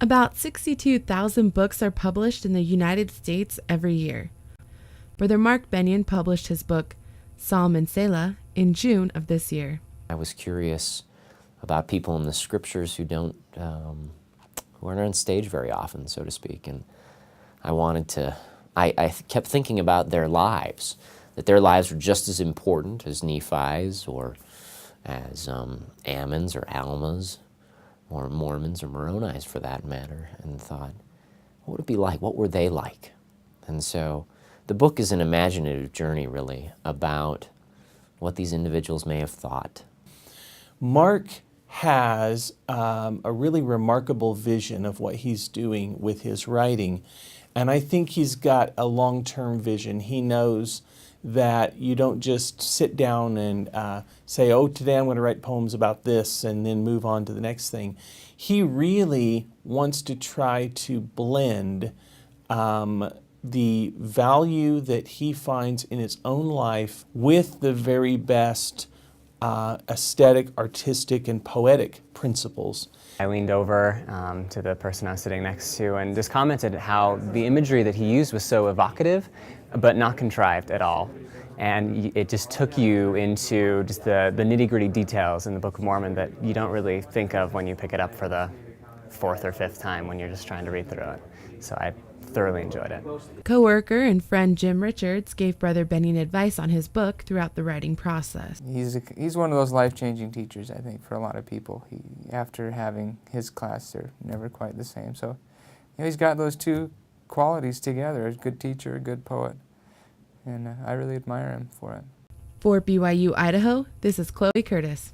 About 62,000 books are published in the United States every year. Brother Mark Bennion published his book, Psalm and Seelah, in June of this year. I was curious about people in the scriptures who aren't on stage very often, so to speak, and I kept thinking about their lives, that their lives were just as important as Nephi's or as Ammon's or Alma's or Mormon's or Moroni's for that matter, and thought, what would it be like? What were they like? And so the book is an imaginative journey, really, about what these individuals may have thought. Mark has a really remarkable vision of what he's doing with his writing, and I think he's got a long-term vision. He knows that you don't just sit down and say, oh, today I'm going to write poems about this and then move on to the next thing. He really wants to try to blend the value that he finds in his own life with the very best aesthetic, artistic, and poetic principles. I leaned over to the person I was sitting next to and just commented how the imagery that he used was so evocative, but not contrived at all. And it just took you into just the nitty-gritty details in the Book of Mormon that you don't really think of when you pick it up for the fourth or fifth time when you're just trying to read through it. So I thoroughly enjoyed it. Co-worker and friend Jim Richards gave Brother Bennion advice on his book throughout the writing process. He's one of those life-changing teachers, I think, for a lot of people. After having his class, they're never quite the same. So he's got those two qualities together, a good teacher, a good poet. And I really admire him for it. For BYU-Idaho, this is Chloe Curtis.